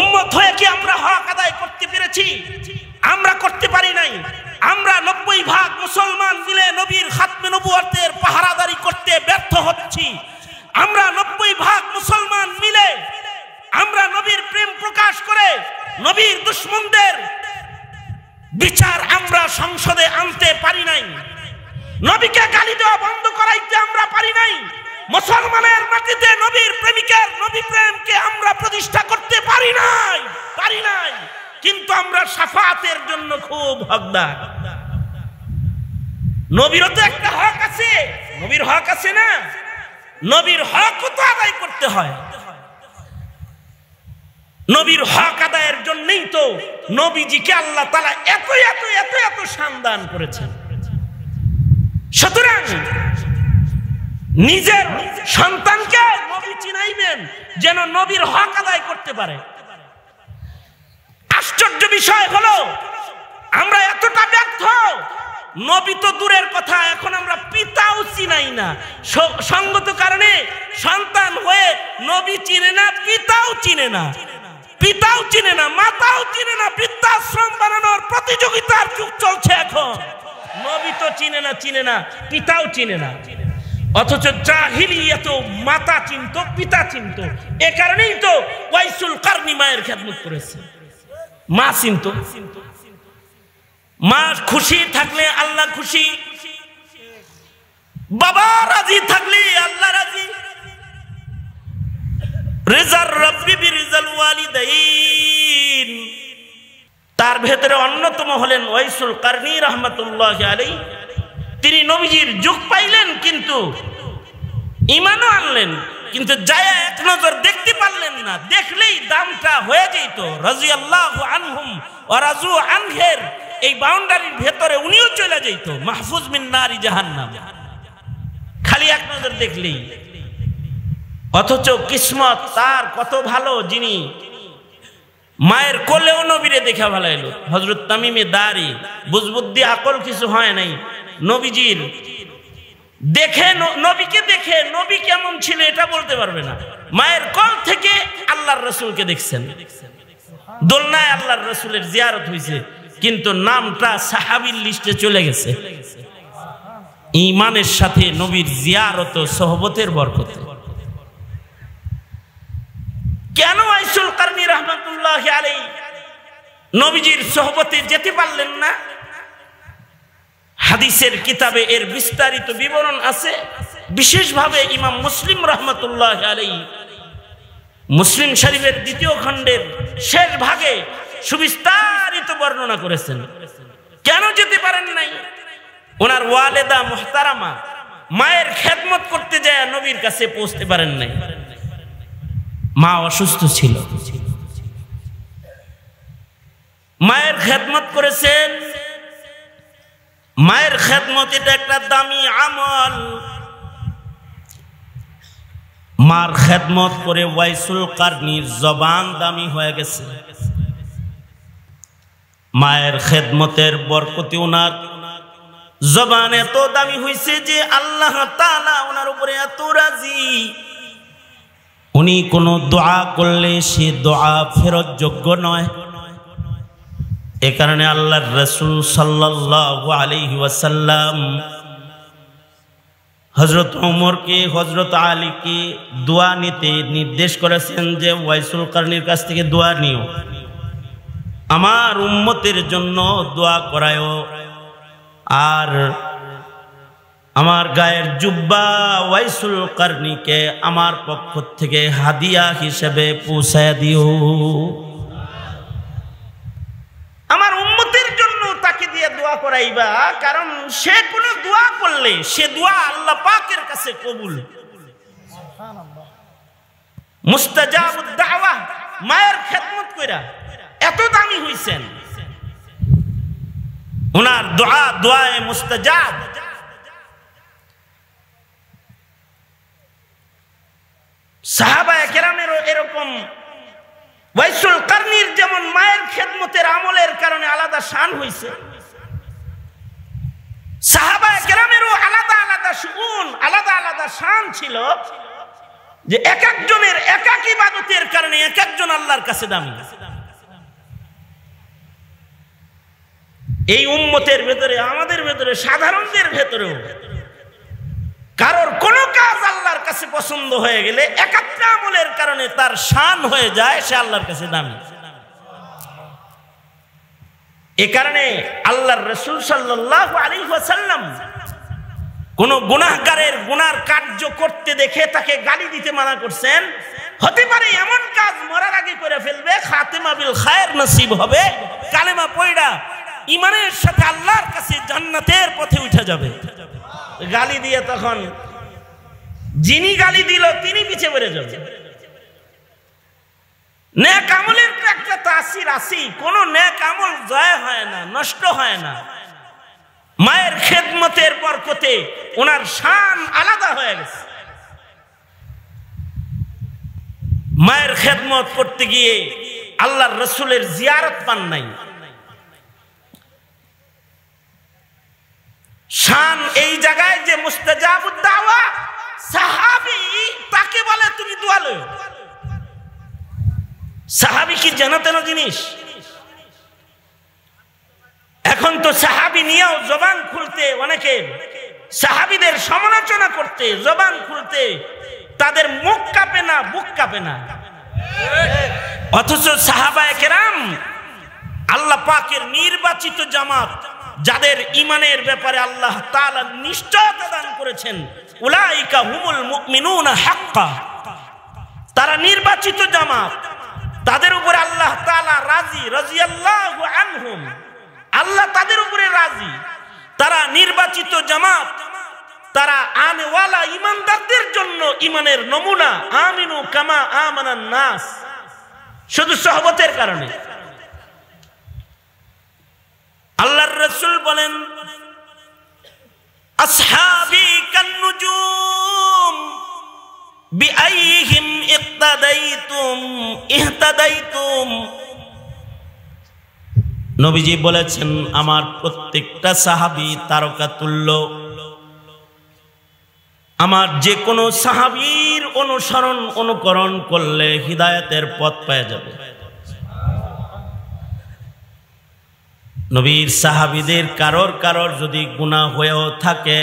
উম্মত হয়ে কি আমরা হক আদায় করতে পেরেছি? আমরা করতে পারি নাই। আমরা 90% মুসলমান মিলে নবীর খাতমে নবুয়তের পাহারাদারি করতে ব্যর্থ হচ্ছি। আমরা 90% মুসলমান মিলে আমরা নবীর প্রেম প্রকাশ করে নবীর দুশমনদের বিচার আমরা সংসদে আনতে পারি নাই। নবীকে গালি দেওয়া বন্ধ করাইতে আমরা পারি নাই। মুসলমানের মাটিতে নবীর প্রেমিকের নবী প্রেমকে আমরা প্রতিষ্ঠা করতে পারি নাই। কিন্তু আমরা শাফাতের জন্য খুব হকদার। নবীরও তো একটা হক আছে, নবীর হক আছে না? নবীর হক তো আদায় করতে হয়। নবীর হক আদায়ের জন্যই তো নবীজিকে আল্লাহ তাআলা এত এত এত এত শান দান করেছেন। সুতরাং নিজের সন্তানকে নবী চিনাইবেন যেন নবীর হক আদায় করতে পারে। আশ্চর্য বিষয় হলো আমরা এতটা ব্যর্থ, নবী তো দূরের কথা, এখন আমরা পিতাও চিনাই না। সঙ্গত কারণে সন্তান হয়ে নবী চিনে না, পিতাও চিনে না, মাতাও চিনে না। বৃদ্ধাশ্রম বানানোর প্রতিযোগিতার যুগ চলছে এখন। নবী তো চিনে না, পিতাও চিনে না। অথচ জাহিলিয়াত মাতা চিনত, পিতা চিনত। এ কারণেই তো ওয়াইসুল কারনি মায়ের খেদমত করেছে। মা চিনত। মা খুশি থাকলে আল্লাহ খুশি, বাবা রাজি থাকলে আল্লাহ রাজি। রিজার রাব্বি বিরিজাল ওয়ালিদাইন, তার ভেতরে অন্যতম হলেন ওয়াইসুল কারনি রাহমাতুল্লাহি আলাইহি। তিনি নবীজির যুগ পাইলেন কিন্তু ঈমানও আনলেন, কিন্তু যায় এক নজর দেখতে পারলেন না। দেখলেই দামটা হয়ে যেত রাদিয়াল্লাহু আনহুম ওয়া রাজু আনহের এই বাউন্ডারির ভেতরে উনিও চলে যেত, মাহফুজ মিন নারি জাহান্নাম, খালি এক নজর দেখলেই। অথচ কিসমত তার কত ভালো, যিনি মায়ের কোলেও নবীরে দেখা ভালো এলো। হযরত তামিমে দারি, বুজবুদ্দি আকল কিছু হয় নাই, নবীজির দেখে, নবীকে দেখে নবী কেমন ছিল এটা বলতে পারবে না। মায়ের কোল থেকে আল্লাহর রাসূলকে দেখছেন, দোলনায় আল্লাহর রাসূলের জিয়ারত হয়েছে, কিন্তু নামটা সাহাবীর লিস্টে চলে গেছে। ঈমানের সাথে নবীর জিয়ারত ও সোহবতের বরকতে। কেন ওয়াইসুল কারনি রাহমাতুল্লাহি আলাইহি নবীজির সোহবতে যেতে পারলেন না? হাদিসের কিতাবে এর বিস্তারিত বিবরণ আছে। বিশেষভাবে ইমাম মুসলিম রাহমাতুল্লাহি আলাইহি মুসলিম শরীফের 2য় খণ্ডের শেষ ভাগে সুবিস্তারিত বর্ণনা করেছেন। কেন যেতে পারেন নাই? ওনার ওয়ালেদা মুহতারামা মায়ের খেদমত করতে যায় নবীর কাছে পৌঁছতে পারেন নাই। মা অসুস্থ ছিল, মায়ের খেদমত করেছেন। মায়ের খেদমত এটা একটা দামি আমল। মার খেদমত করে ওয়াইসুল কারনির জবান দামি হয়ে গেছে। মায়ের খেদমতের বরকতে ওনার জবান এত দামি হয়েছে যে আল্লাহ তাআলা ওনার উপরে এত রাজি, উনি কোনো দোয়া করলে সে দোয়া ফেরত যোগ্য নয়। এ কারণে আল্লাহর রাসূল সাল্লাল্লাহু আলাইহি ওয়াসাল্লাম হযরত ওমরকে, হযরত আলীকে দোয়া নিতে নির্দেশ করেছেন যে ওয়াইসুল কারনির কাছ থেকে দোয়া নিও, আমার উম্মতের জন্য দোয়া করায়ও, আর আমার গায়ের জুব্বা ওয়াইসুল কারনিকে আমার পক্ষ থেকে হাদিয়া হিসেবে পৌঁছায় দিও। আমার উম্মতের জন্য তাকে দিয়ে দোয়া করাইবা, কারণ সে কোনো দোয়া করলে সে দোয়া আল্লাহ পাকের কাছে কবুল। মুস্তাজাবুদ দাওয়া, মায়ের খেদমত কইরা এত দামি হইছেন। ওনার দোয়া দোয়ায়ে মুস্তাজাব। সাহাবায়ে কেরামেরও এরকম ওয়াইসুল কারনির যেমন মায়ের খেদমতের আমলের কারণে আলাদা শান হইছে, সাহাবায়ে কেরামেরও আলাদা আলাদা শুন, আলাদা আলাদা শান ছিল, যে এক একজনের এক এক ইবাদতের কারণে এক একজন আল্লাহর কাছে দামি। এই উম্মতের ভেতরে, আমাদের ভেতরে, সাধারণদের ভেতরেও কারোর কোন কাজ আল্লাহর কাছে পছন্দ হয়ে গেলে একাত্রা আমলের কারণে তার শান হয়ে যায়, সে আল্লাহর কাছে দামি। এ কারণে আল্লাহর রাসূল সাল্লাল্লাহু আলাইহি ওয়াসাল্লাম কোন গুনাহগারের গুনার কার্য করতে দেখে তাকে গালি দিতে মানা করছেন। হতে পারে এমন কাজ মরার আগে করে ফেলবে, খাতেমা বিল খায়ের নসিব হবে, কালেমা পয়ড়া ঈমানের সাথে আল্লাহর কাছে জান্নাতের পথে উঠে যাবে। গালি দিয়ে তখন যিনি গালি দিল তিনি পিছে পড়ে যাবে। নেক আমলের একটা তাসির আছে, কোন নেক আমল জয় হয় না, নষ্ট হয় না। মায়ের খেদমতের বরকতে ওনার শান আলাদা হয়ে গেছে। মায়ের খেদমত করতে গিয়ে আল্লাহর রাসূলের জিয়ারত পান নাই। শান এই জায়গায় যে মুস্তাজাবুদ দাওয়া, সাহাবী তাকে বলে তুমি দোয়া লও। সাহাবী কি জানাতেন জিনিস? এখন তো সাহাবী নিয়েও জবান খুলতে, অনেকে সাহাবীদের সমালোচনা করতে জবান খুলতে তাদের মুখ কাঁপে না, বুক কাঁপে না। অথচ সাহাবায়ে কেরাম আল্লাহ পাকের নির্বাচিত জামাত, যাদের ঈমানের ব্যাপারে আল্লাহ তাআলা নিশ্চয়তা দান করেছেন, উলাইকা হুমুল মুমিনুনা হাক্কা, তারা নির্বাচিত জামাত, তাদের উপরে আল্লাহ তাআলা রাজি, রাজিয়াল্লাহু আনহুম, আল্লাহ তাদের উপরে রাজি। তারা নির্বাচিত জামাত, তারা আনেওয়ালা ঈমানদারদের জন্য ঈমানের নমুনা। আমিনু কামা আমানান নাস, শুধু সহবতের কারণে। আল্লাহর রাসূল বলেন আসহাবি কান্নুজুম বিআইহিম ইক্তাদাইতুম ইহতাদাইতুম। নবীজি বলেছেন আমার প্রত্যেকটা সাহাবী তারকা তুল্য, আমার যে কোনো সাহাবীর অনুসরণ অনুকরণ করলে হিদায়াতের পথ পেয়ে যাবে। নবীর সাহাবীদের কারোর যদি গুনাহ হয়েও থাকে,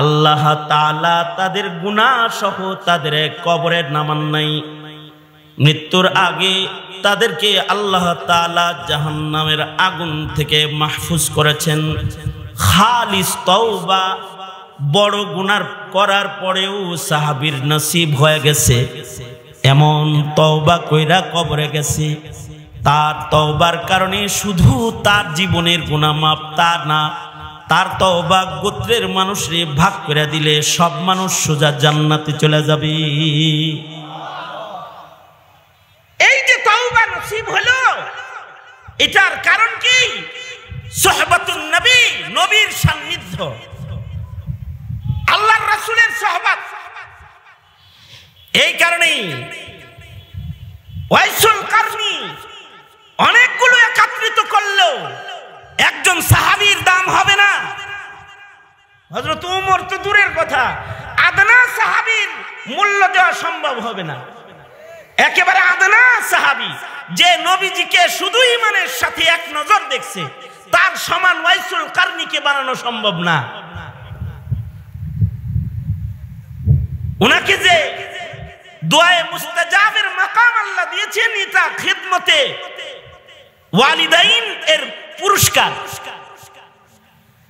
আল্লাহ তাআলা তাদের গুনাহ সহ তাদের কবরে নামান নাই। মৃত্যুর আগে তাদেরকে আল্লাহ তাআলা জাহান্নামের আগুন থেকে মাহফুজ করেছেন। খালিস তওবা, বড় গুনাহ করার পরেও সাহাবীর নসিব হয়ে গেছে, এমন তওবা কইরা কবরে গেছে। তার তওবার কারণে শুধু তার জীবনের গুনাহ মাফ তা না, তার তওবা গোত্রের মানুষরে ভাগ করে দিলে সব মানুষ সোজা জান্নাতে চলে যাবে। এই যে তওবা নসিব হলো, এটার কারণ কি? সুহবাতুন নবী, নবীর সান্নিধ্য, আল্লাহর রাসূলের সুহবত। এই কারণেই ওয়াইসুল কারনি অনেকগুলো একত্রিত করলেও একজন সাহাবীর দাম হবে না। হযরত ওমর তো দূরের কথা, আদনা সাহাবীর মূল্য দেওয়া সম্ভব হবে না। একেবারে আদনা সাহাবী, যে নবীজিকে শুধু ঈমানের সাথে এক নজর দেখছে, তার সমান ওয়াইসুল কারনিকে বানানো সম্ভব না। উনাকে যে দোয়ায়ে মুস্তাজাবের মাকাম আল্লাহ দিয়েছেন, এটা খিদমতে ওয়ালিদাইন এর পুরস্কার।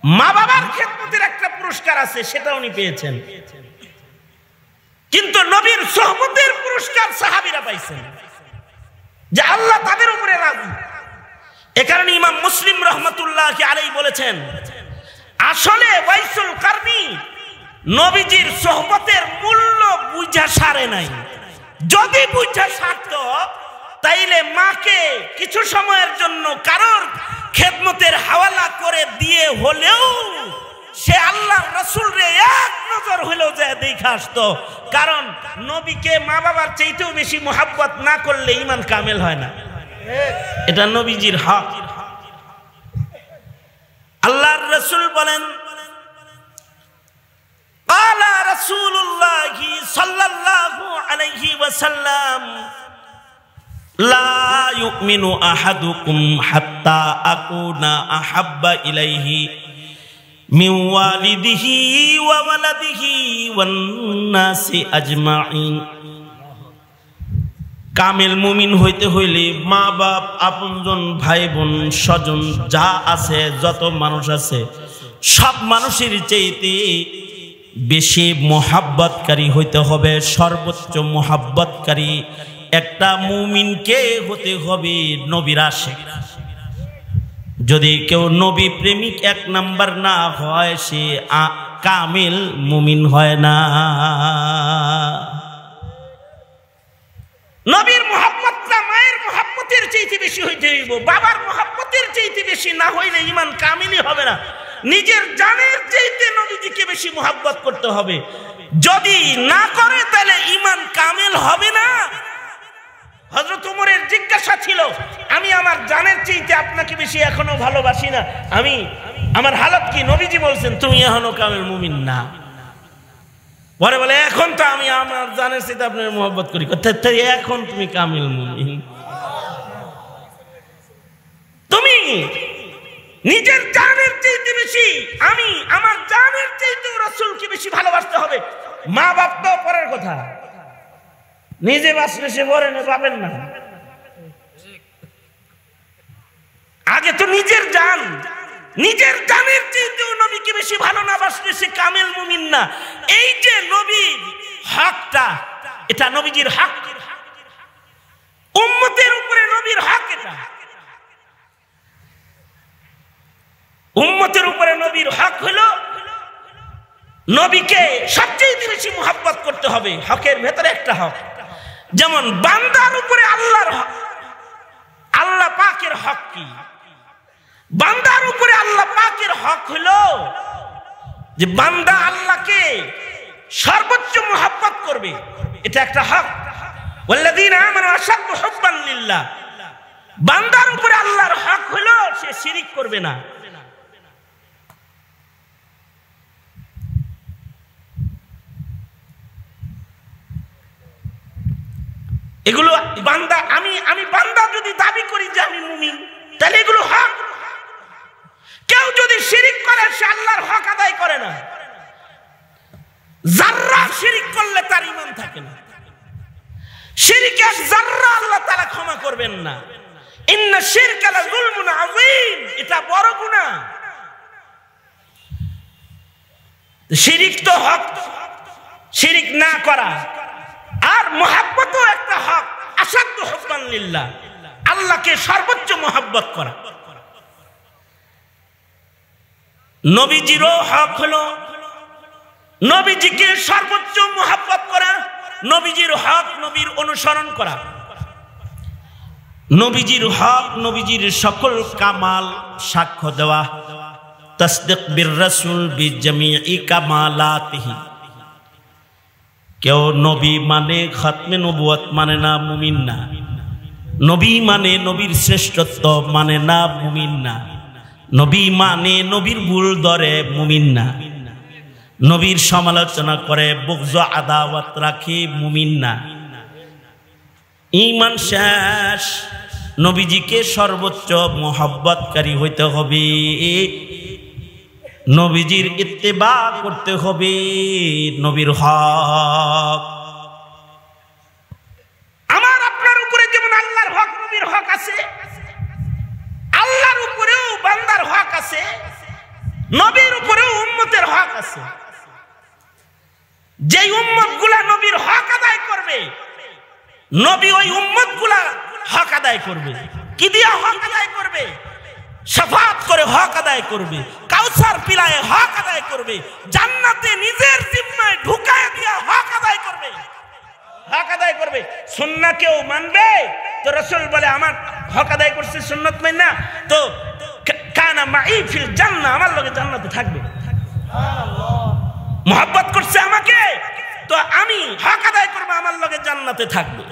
মা বাবার খিদমতের একটা পুরস্কার আছে, সেটা উনি পেয়েছেন। কিন্তু নবীর সুহবতের পুরস্কার সাহাবীরা পাইছেন, যে আল্লাহ তাদের উপরে রাজি। এ কারণে ইমাম মুসলিম রাহমাতুল্লাহি আলাইহি বলেছেন, আসলে ওয়াইসুল কারনি নবীজির সুহবতের মূল্য বুঝা সারে নাই। যদি বুঝা সারতো তাইলে মাকে কিছু সময়ের জন্য কারোর খেদমতের হাওয়ালা করে দিয়ে হলেও সে আল্লাহর রাসূলরে এক নজর হলেও যায় দেখে আসতো। কারণ নবীকে মা বাবার চাইতেও বেশি মুহাব্বত না করলে ঈমান কামেল হয় না। এটা নবীজির হক। আল্লাহর রাসূল বলেন, ক্বালা রাসূলুল্লাহি সাল্লাল্লাহু আলাইহি ওয়াসাল্লাম, লা ইউমিনু আহাদুকুম হাত্তা আকুনা আহাব্বা ইলাইহি মিন ওয়ালিদিহি ওয়া ওয়ালাদিহি ওয়ান নাসি আজমাইন। কামেল মুমিন হইতে হইলে মা বাপ, আপনজন, ভাই বোন, স্বজন যা আছে, যত মানুষ আছে, সব মানুষের চাইতে বেশি মোহাব্বতকারী হইতে হবে। সর্বোচ্চ মোহাব্বতকারী একটা মুমিনকে হতে হবে নবীর আশিক। যদি কেউ নবী প্রেমিক এক নাম্বার না হয়, সে কামিল মুমিন হয় না। নবীর মোহাব্বতটা মায়ের মোহাব্বতের চাইতে বেশি হইতে হইব, বাবার মোহাব্বতের চাইতে বেশি না হইলে ঈমান কামিলই হবে না। নিজের জানের চাইতে নবীজিকে বেশি মোহাব্বত করতে হবে। যদি না করে তাহলে ঈমান কামিল হবে না। হযরত ওমরের জিজ্ঞাসা ছিল, আমি আমার জানের চাইতে আপনাকে বেশি এখনো ভালোবাসি না, আমার হালত কি? নবীজি বলছেন, তুমি এখনো কামিল মুমিন না। পরে বলে, এখন তো আমি আমার জানের চাইতে আপনার মোহাব্বত করি, এখন তুমি কামিল মুমিন। তুমি নিজের জানের চাইতে বেশি, আমি আমার জানের চাইতে রাসূলকে বেশি ভালোবাসতে হবে। মা বাপ তো পরের কথা, নিজে বাঁচলে সে পরে পাবেন না। আগে তো নিজের জান, নিজের জানের চাইতেও নবীকে বেশি ভালো না বাসলে সে কামিল মুমিন না। এই যে নবীর হকটা, এটা নবীজির হক, উম্মতের উপরে নবীর হক। এটা উম্মতের উপরে নবীর হক হলো নবীকে সবচেয়ে বেশি মুহাব্বত করতে হবে। হকের ভেতরে একটা হক, যেমন বান্দার উপরে আল্লাহর হক। আল্লাহ পাকের হক কি? বান্দার উপরে আল্লাহ পাকের হক হলো যে বান্দা আল্লাহকে সর্বোচ্চ মুহাব্বত করবে, এটা একটা হক। ওয়াল্লাযীনা আমানু আশাদ্দু হুব্বান লিল্লাহ। বান্দার উপরে আল্লাহর হক হলো সে শিরিক করবে না। এগুলো বান্দা, আমি বান্দা যদি দাবি করি যে আমি মুমিন, তাহলে এগুলো হক। কেউ যদি শিরিক করে সে আল্লাহর হক আদায় করে না। যাররা শিরিক করলে তার ঈমান থাকে না। শিরিক এক যাররা আল্লাহ তাআলা ক্ষমা করবেন না। ইন্না শিরকা লাযুলমুন আযীম, এটা বড় গুনাহ। শিরিক তো হক, শিরিক না করা। আর মুহাব্বতও একটা হক, আশাদ্দু হুব্বান লিল্লাহ, আল্লাহকে সর্বোচ্চ মুহাব্বত করা। নবীজিরও হক হলো নবীজিকে সর্বোচ্চ মুহাব্বত করা। নবীজির হক নবীর অনুসরণ করা। নবীজির হক নবীজির সকল কামাল সাক্ষ্য দেওয়া। তাসদীক বির রাসূল বিজামিই কামালাতিহি। কেউ নবী মানে খাতমে নবুয়ত মানে না, মুমিন না। নবী মানে নবীর শ্রেষ্ঠত্ব মানে না, মুমিন না। নবী মানে নবীর ভুল ধরে, মুমিন না। নবীর সমালোচনা করে, বুগজ আদাওয়াত রাখে, মুমিন না। ঈমান শেষ। নবীজিকে সর্বোচ্চ মুহাব্বতকারী হইতে হবে, নবীজির ইত্তেবা করতে হবে, নবীর হক। আমার আপনার উপরে যেমন আল্লাহর হক নবীর হক আছে, আল্লাহর উপরেও বান্দার হক আছে, নবীর উপরেও উম্মতের হক আছে। যেই উম্মতগুলা নবীর হক আদায় করবে, নবী ওই উম্মতগুলা হক আদায় করবে। কি দিয়া হক আদায় করবে? শাফাত করে হক আদায় করবে, কাউসার পিলায়ে হক আদায় করবে, জান্নাতে নিজের জিম্মায় ঢুকায় দিয়া হক আদায় করবে, হক আদায় করবে। সুন্নাহ কেউ মানবে তো রাসূল বলে আমার হক আদায় করছে, সুন্নাত মাইন না তো কানা মাই ফিল জান্নাহ, আমার লগে জান্নাতে থাকবে। সুবহানাল্লাহ। মুহাব্বত করছে আমাকে তো আমি হক আদায় করব, আমার লগে জান্নাতে থাকবে।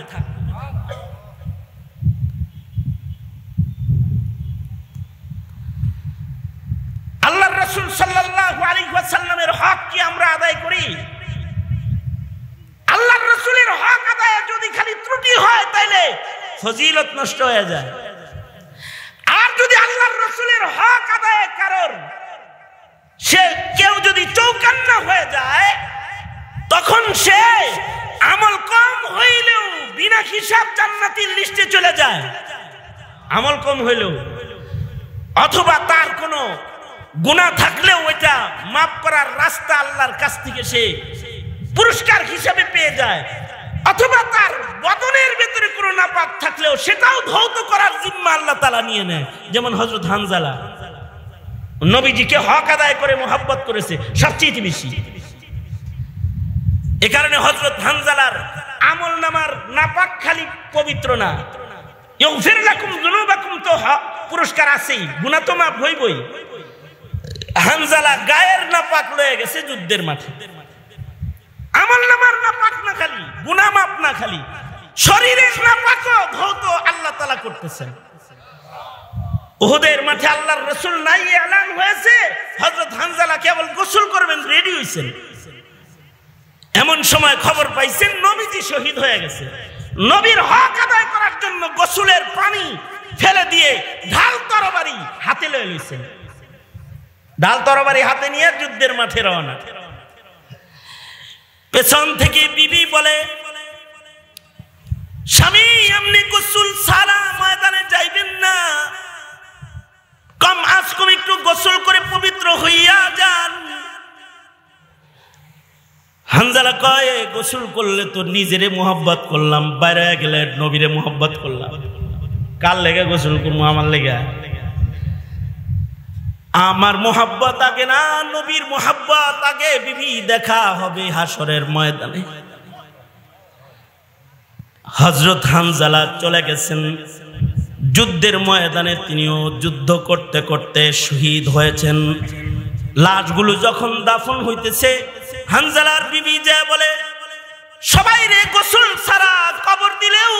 আল্লাহর রাসূল সাল্লাল্লাহু আলাইহি ওয়াসাল্লামের হক কি আমরা আদায় করি? আল্লাহর রাসূলের হক আদায়ে যদি খালি ত্রুটি হয় তাইলে ফজিলত নষ্ট হয়ে যায়। আর যদি আল্লাহর রাসূলের হক আদায় কারণ সে কেউ যদি চৌকান্না হয়ে যায়, তখন সে আমল কম হইলেও বিনা হিসাব জান্নাতের লিস্টে চলে যায়। আমল কম হইলেও, অথবা তার কোনো গুনাহ থাকলেও ওইটা মাফ করার রাস্তা আল্লাহর কাছ থেকে সে পুরস্কার হিসাবে পেয়ে যায়, অথবা তার বদনের ভেতরে কোনো নাপাক থাকলেও সেটাও ধৌত করার জিম্মা আল্লাহ তাআলা নিয়ে নেয়। যেমন হযরত হানজালা নবীজিকে হক আদায় করে মোহাব্বত করেছে সবচেয়ে বেশি। এ কারণে হযরত হানজালার আমল নামার নাপাক খালি পবিত্র না, ইগফির লাকুম যুনুবাকুম তো পুরস্কার আছেই, গুনাহ তো মাফ হইবই। হানজালা গায়ের নাপাক লয়ে গেছে যুদ্ধের মাঠে, আমল নামার নাপাক না খালি, গুনাহ মাফ না খালি, শরীরের নাপাকও ধৌত আল্লাহ তাআলা করতেছেন। উহুদের মাঠে আল্লাহর রাসূল নাই এলান হয়েছে, হযরত হানজালা কেবল গোসল করবেন রেডি হইছেন, এমন সময় খবর পাইছেন নবীজি শহীদ হয়ে গেছে। নবীর হক আদায় করার জন্য গোসলের পানি ফেলে দিয়ে ঢাল তরবারি হাতে লয়ে লইছেন, ঢাল তরবারি হাতে নিয়ে যুদ্ধের মাঠে রওনা। পেছন থেকে বিবি বলে, স্বামী আপনি গোসল ছাড়া ময়দানে যাইবেন না, কম আজ কম একটু গোসল করে পবিত্র হইয়া যান। হানজালা কয়, গোসল করলে তো নিজেরে মোহাব্বত করলাম, বাইরে গেলে নবীরে মোহাব্বত করলাম, কার লেগে গোসল করবো? আমার লেগে। আমার মোহাব্বত আগে না, নবীর মোহাব্বত আগে। বিবি দেখা হবে হাসরের ময়দানে। হযরত হানজালা চলে গেছেন যুদ্ধের ময়দানে, তিনিও যুদ্ধ করতে করতে শহীদ হয়েছেন। লাশগুলো যখন দাফন হইতেছে, হানজালার বিবি যা বলে, সবাই রে গোসল ছাড়া কবর দিলেও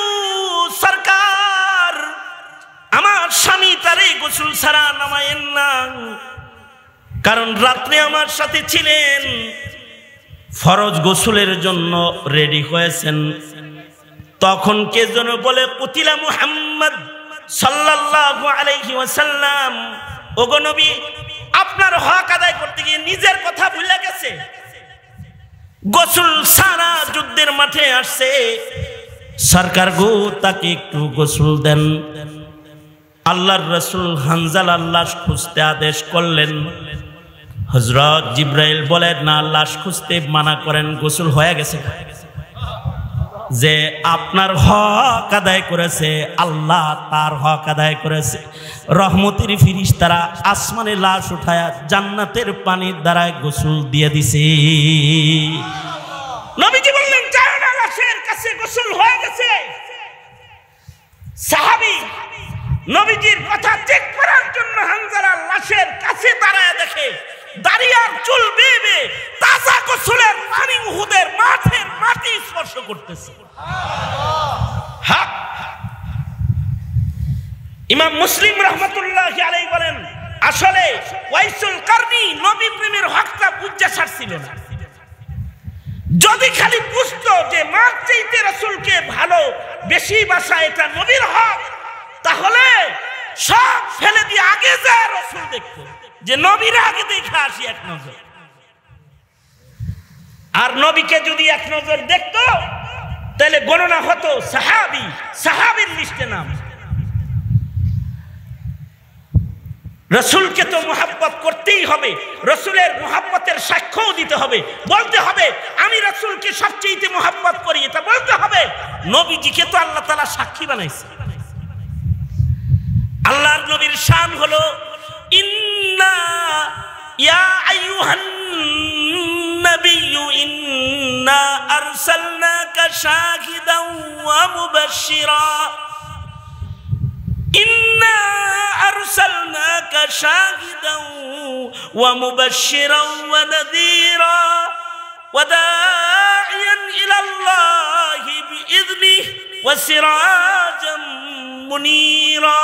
সরকার আমার স্বামী তারে গোসল ছাড়া নামায়েন না, কারণ রাত্রে আমার সাথে ছিলেন, ফরজ গোসলের জন্য রেডি হয়েছেন। তখন কে যেন বলে, কুতিলা মুহাম্মদ সাল্লাল্লাহু আলাইহি ওয়াসাল্লাম, ওগো নবী আপনার হক আদায় করতে গিয়ে নিজের কথা ভুলে গেছে, গোসল সারা যুদ্ধের মাঠে আসছে, সরকার গো তাকে একটু গোসল দেন। আল্লাহর রাসূল হানজালার লাশ খুঁজতে আদেশ করলেন। হযরত জিবরাইল বলেন, না, লাশ খুঁজতে মানা করেন, গোসল হয়ে গেছে। যে আপনার হক আদায় করেছে, আল্লাহ তার হক আদায় করেছে। রহমতের ফেরেশতারা আসমানে লাশ উঠায়া জান্নাতের পানির দ্বারা গোসল দিয়ে দিছে। নবীজি বললেন, যাও না, লাশের কাছে গোসল হয়ে গেছে। সাহাবী নবীজির কথা চেক করার জন্য হানজালার লাশের কাছে দাঁড়ায় দেখে দাঁড়িয়ে আর চুল বেয়ে তাজা গোসলের পানি উহুদের মাঠের মাটি স্পর্শ করতেছে। ইমাম মুসলিম রাহমাতুল্লাহি আলাইহি বলেন, আসলে ওয়াইসুল কারনী নবী প্রেমের হকটা বুঝা ছাড়ছিল না। যদি খালি বুঝতো যে মার চাইতে রাসূলকে ভালো বেশি বাসা এটা নবীর হক, তাহলে সব ফেলে দিয়ে আগে যায় রাসূল দেখতো, যে নবীর আগে দেখে আসি এক নজর। আর নবীকে যদি এক নজর দেখতো তাহলে গণনা হতো সাহাবীর লিস্টে নাম। রসুলকে তো মোহাব্বত করতেই হবে, রসুলের মোহাব্বতের সাক্ষ্যও দিতে হবে, বলতে হবে আমি রসুলকে সবচেয়ে মোহাব্বত করি, এটা বলতে হবে। নবীজিকে তো আল্লাহ তাআলা সাক্ষী বানাইছে। আল্লাহর নবীর শান হলো, ইন্না ইয়া আইয়ুহান নাবিয়্যু ইন্না আরসালনাকা শাহিদান ওয়া মুবাশশিরা, ইন্না আরসালনাকা শাহিদান ওয়া মুবাশশিরান ওয়া নাযীরা ওয়া দাঈয়ান ইলাল্লাহি বিইذনিহি ওয়া সিরাজাম মুনীরা।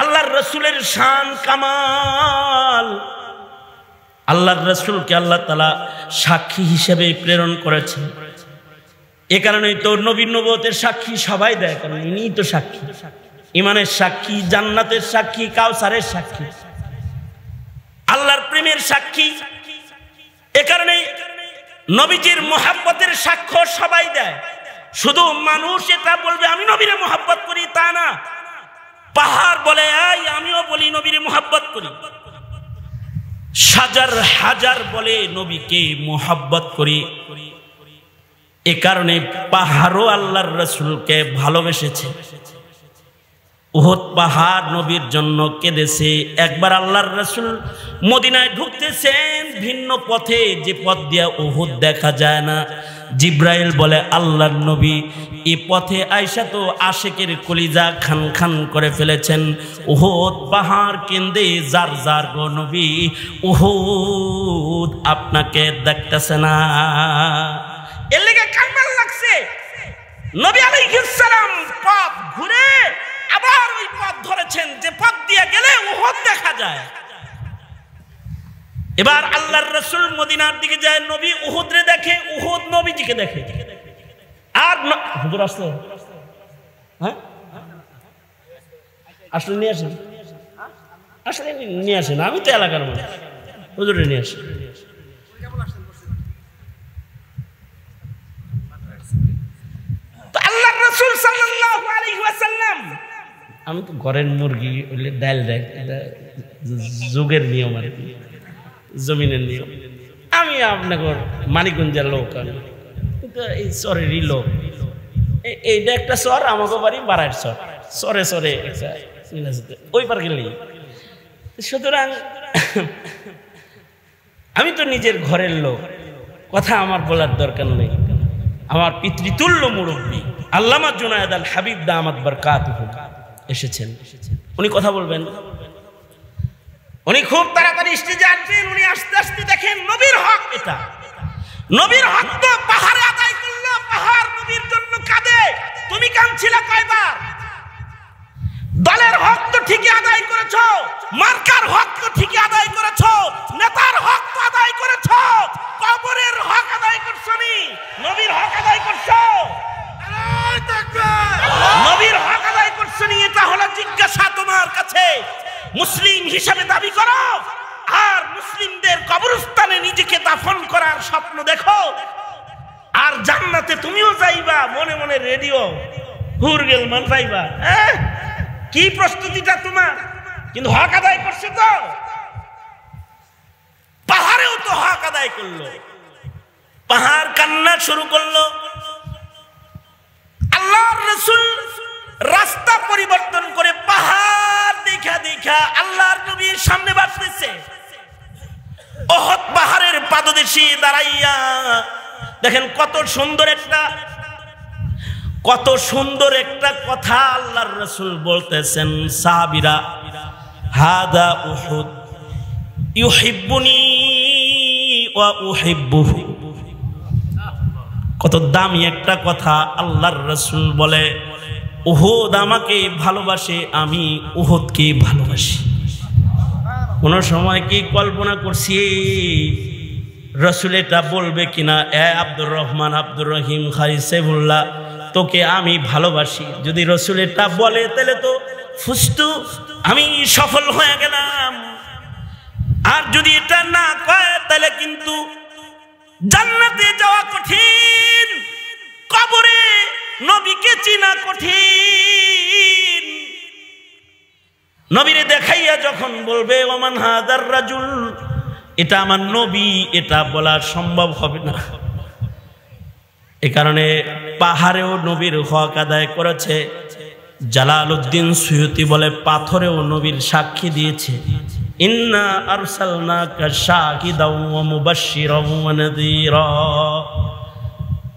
আল্লাহর রাসূলের শান কামাল। আল্লাহর রাসূলকে আল্লাহ তাআলা সাক্ষী হিসেবে প্রেরণ করেছেন। এ কারণেই তো নবীর নবুয়তের সাক্ষী সবাই দেয়, কারণ ইনিই তো সাক্ষী, ইমানের সাক্ষী, জান্নাতের সাক্ষী, কাউসারের সাক্ষী, আল্লাহর প্রেমের সাক্ষী। এ কারণে নবীজির মুহাব্বতের সাক্ষ্য সবাই দেয়। শুধু মানুষ এটা বলবে আমি নবীরে মুহাব্বত করি তা না, পাহাড় বলে এই আমিও বলি নবীরে মুহাব্বত করি, হাজার হাজার বলে নবীকে মুহাব্বত করি। এ কারণে পাহাড়ও আল্লাহর রাসূলকে ভালোবেসেছে। উহুদ পাহাড় নবীর জন্য কেঁদেছে। একবার আল্লাহর রাসূল মদিনায় ঢুকতেছেন ভিন্ন পথে, যে পথ দিয়ে উহুদ দেখা যায় না। জিব্রাইল বলে আল্লাহর নবী এই পথে আয়েশা তো আশিকের কলিজা খান খান করে ফেলেছেন। উহুদ পাহাড় কেঁদে যার যার গো নবী, উহুদ আপনাকে দেখতেছে না। এর লেগে কান্না লাগছে। নবী আলাইহিস সালাম পথ ঘুরে আবার ওই পথ ধরেছেন যে পথ দিয়ে গেলে উহুদ দেখা যায়। এবার আল্লাহর রাসূল মদিনার দিকে যায়, নবী উহুদরে দেখে, উহুদ নবীজিকে দেখে। আর হুজুর আসলে হ্যাঁ আসলে নিয়ে আসেন, আসলে নিয়ে আসেন, আমি তো এলাকার মানুষ, হুজুরে নিয়ে আসেন। আল্লাহর রাসূল সাল্লাল্লাহু আলাইহি ওয়াসাল্লাম, আমি তো ঘরের মুরগি হইলে ডাল দেয়, এটা যুগের নিয়ম আর কি, জমিনের নিয়ম। আমি আপনাকে মানিকগঞ্জের লোক, আমি কিন্তু এই চরেরই লোক। এইটা একটা চর, আমাকে বাড়ি বাড়ার চর, চরে চরে ওই পার গেলেই। সুতরাং আমি তো নিজের ঘরের লোক, কথা আমার বলার দরকার নেই। আমার পিতৃতুল্য মুরব্বী আল্লামা জুনায়েদ আল হাবিব দামাত বারকাতুহু এসেছেন। উনি কথা বলবেন, উনি খুব তাড়াতাড়ি স্টেজে আসবেন। উনি আস্তে আস্তে দেখেন নবীর হক, এটা নবীর হক তো পাহাড়ে আদায় করলো, পাহাড় নবীর জন্য কাঁদে। তুমি কাঁদছিলে কয়বার? দলের হক তো ঠিকই আদায় করেছো, মার্কার হক তো ঠিকই আদায় করেছো, নেতার হক তো আদায় করেছো, কবরের হক আদায় করছো নি, নবীর হক আদায় করছো? নবীর হক আদায় করছো নি? এটা হলো জিজ্ঞাসা তোমার কাছে। মুসলিম হিসাবে দাবি করো আর মুসলিমদের কবরস্থানে নিজেকে দাফন করার স্বপ্ন দেখো, আর জান্নাতে তুমিও যাইবা মনে মনে রেডিও হুরগেল মান পাইবা। কি প্রস্তুতিটা তোমার? কিন্তু হক আদায় করছে তো, পাহাড়েও তো হক আদায় করলো। পাহাড় কান্না শুরু করলো। আল্লাহর রাসূল রাস্তা পরিবর্তন করে পাহাড় দেখা দেখা আল্লাহর নবীর সামনে বাড়তেছে। উহুদ পাহাড়ের পাদদেশে দাঁড়াইয়া দেখেন কত সুন্দর একটা কথা আল্লাহর রাসূল বলতেছেন। সাহাবীরা, হাদা উহুদ ইউহিব্বুনি ওয়া উহিব্বুহু। কত দামি একটা কথা আল্লাহর রাসূল বলে, উহুদ আমাকে ভালোবাসে, আমি উহুদকে ভালোবাসি। কোন সময় কি কল্পনা করছি রাসূল এটা বলবে কিনা, এ আব্দুর রহমান, আব্দুর রহিম, খাই সাইফুল্লাহ, তোকে আমি ভালোবাসি? যদি রাসূল এটা বলে তাহলে তো ফুস্তু, আমি সফল হয়ে গেলাম। আর যদি এটা না কয় তাহলে কিন্তু জান্নাতে যাওয়া কঠিন, কবরে নবীকে চিনা কঠিন। নবীরে দেখাইয়া যখন বলবে ওমান হাদার রাজুল, এটা আমার নবী, এটা বলা সম্ভব হবে না। এ কারণে পাহাড়েও নবীর হক আদায় করেছে। জালালউদ্দিন সুয়ুতি বলে পাথরেও নবীর সাক্ষী দিয়েছে। ইন্না আরসালনাকা শাহিদাও ওয়া মুবাশশিরাও ওয়া নাযীরা।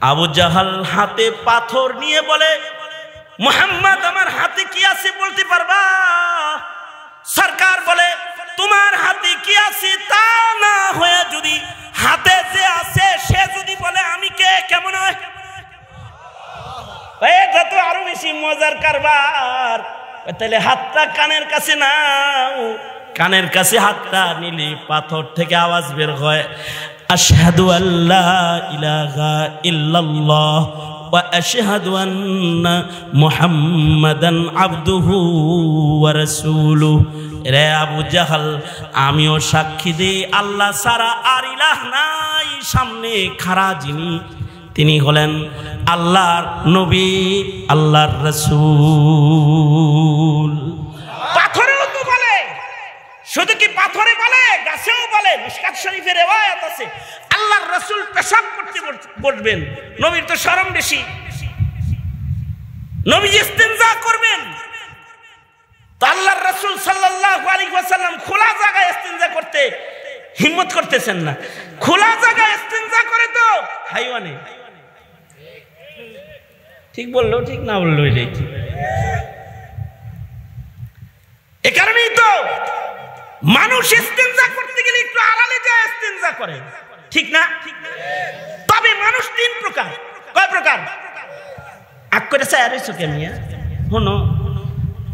আবু জাহাল হাতে পাথর নিয়ে বলে, মুহাম্মদ আমার হাতে কি আছে বলতে পারবা? সরকার বলে, তোমার হাতে কি আছে তা না হয়ে যদি হাতে যে আছে সে যদি বলে আমি কে, কেমন হয়? এটা তো আরো বেশি মজার কারবার। তাহলে হাতটা কানের কাছে নাও, কানের কাছে হাতটা নিলে পাথর থেকে আওয়াজ বের হয়, আশহাদু আল্লা ইলাহা ইল্লাল্লাহ ওয়া আশহাদু আন্না মুহাম্মাদান আবদুহু ওয়া রাসূলুহু। রে আবু জাহাল, আমিও সাক্ষী দিই আল্লাহ ছাড়া আর ইলাহ নাই, সামনে খাড়া যিনি তিনি হলেন আল্লাহর নবী, আল্লাহর রাসূল। পাথরেও তো বলে, শুধু কি পাথরে বলে, গাছেও বলে। মিশকাত শরীফের রিওয়ায়াত আছে আল্লাহর রাসূল পেশাব করতে বসবেন, নবীর তো শরম বেশি, নবী ইস্তেনজা করবেন, তো আল্লাহর রাসূল সাল্লাল্লাহু আলাইহি ওয়াসাল্লাম খোলা জায়গায় ইস্তেনজা করতে হিম্মত করতেছেন না। খোলা জায়গায় ইস্তেনজা করে তো হাইওয়ানে, ঠিক বললো ঠিক না বললো এটাই ঠিক। এ কারণেই তো মানুষ ইস্তেনজা করতে গেলে একটু আড়ালে যায় ইস্তেনজা করে, ঠিক না? তবে মানুষ তিন প্রকার। কয় প্রকার? আগ করে চাই আর মিয়া শোনো,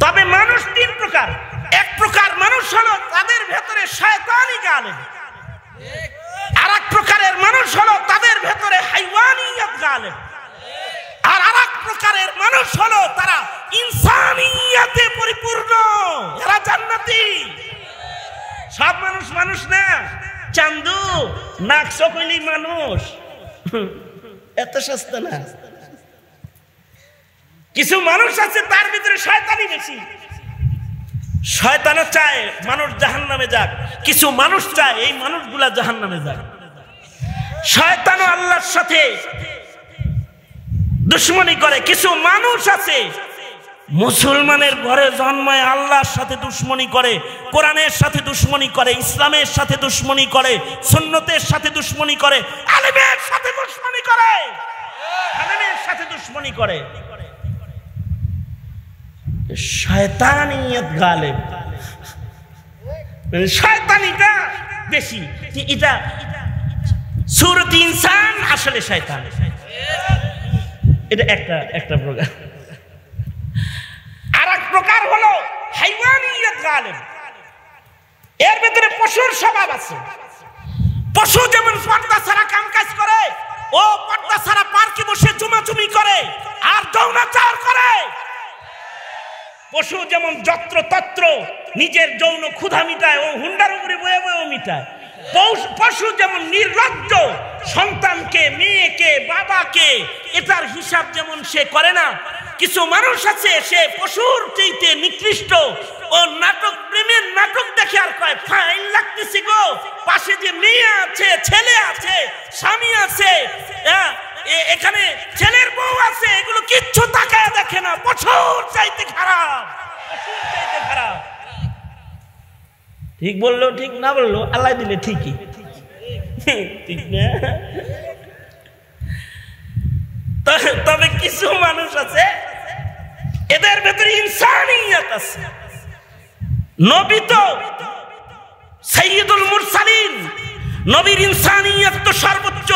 তবে মানুষ তিন প্রকার। এক প্রকার মানুষ হলো তাদের ভেতরে শয়তানি গালেব, আর এক প্রকারের মানুষ হলো তাদের ভেতরে হাইওয়ানিয়ত গালেব, আর আরেক প্রকারের মানুষ হলো তারা ইনসানিয়তে পরিপূর্ণ, এরা জান্নাতি। সব মানুষ মানুষ না, চান্দু নাক সকলি মানুষ, এত সস্তা না। কিছু মানুষ আছে তার ভিতরে শয়তানি বেশি, শয়তানও চায় মানুষ জাহান্নামে যাক, কিছু মানুষ চায় এই মানুষগুলা জাহান্নামে যাক। শয়তানও আল্লাহর সাথে দুশ্মনী করে। কিছু মানুষ আছে মুসলমানের ঘরে জন্মায় আল্লাহর সাথে দুশ্মনী করে, কোরআনের সাথে দুশ্মনী করে, ইসলামের সাথে দুশ্মনী করে, সুন্নতের সাথে দুশ্মনী করে, আলেমের সাথে দুশ্মনী করে, আলেমের সাথে দুশ্মনী করে। শয়তানিয়ত গালেব, মানে শয়তানিটা বেশি। এটা সূরত ইনসান আসলে শয়তান, এটা একটা প্রকার। আর এক প্রকার হলো হাইওয়ানিয়ত গালেব, এর ভিতরে পশুর স্বভাব আছে। পশু যেমন পর্দা ছাড়া কাম কাজ করে, ও পর্দা ছাড়া পার্কে বসে চুমাচুমি করে আর যৌনাচার করে। পশু যেমন যত্র তত্র নিজের যৌন ক্ষুধা মিটায়, ও হুন্ডার উপরে বয়ে বয়েও মিটায়। পশু যেমন নির্লজ্জ, সন্তানকে, মেয়েকে, বাবাকে এটার হিসাব যেমন সে করে না। কিছু মানুষ আছে সে পশুর চাইতে নিকৃষ্ট, ও নাটক, প্রেমের নাটক দেখে আর কয় ফাইন লাগতেছে গো, পাশে যে মেয়ে আছে, ছেলে আছে, স্বামী আছে, এখানে ছেলের বউ আছে, এগুলো কিচ্ছু তাকায় দেখে না, পশুর চাইতে খারাপ, পশুর চাইতে খারাপ। ঠিক বললো ঠিক না বললো আল্লাহ দিলে ঠিকই, ঠিক না? তবে কিছু মানুষ আছে এদের ভেতরে ইনসানিয়ত আছে। নবী তো সাইয়্যিদুল মুরসালিন, নবীর ইনসানিয়ত তো সর্বোচ্চ।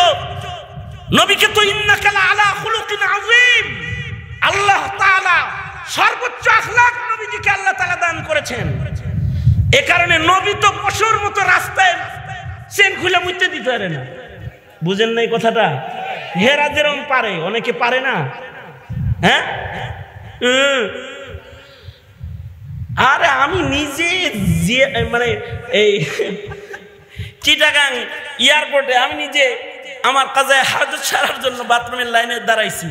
নবীকে তো ইন্নাকা আলা খুলুকিন আযীম, আল্লাহ তাআলা সর্বোচ্চ আখলাক নবীজিকে আল্লাহ তাআলা দান করেছেন। এ কারণে নবী তো পশুর মতো রাস্তায় চেন খুলে মুইতে দিতে পারে না। বুঝেন নাই কথাটা? হেরা যেরকম পারে অনেকে পারে না, হ্যাঁ? আরে আমি নিজে মানে এই চিটাগাং এয়ারপোর্টে আমি নিজে আমার কাজে হাজত সারার জন্য বাথরুমের লাইনে দাঁড়াইছি।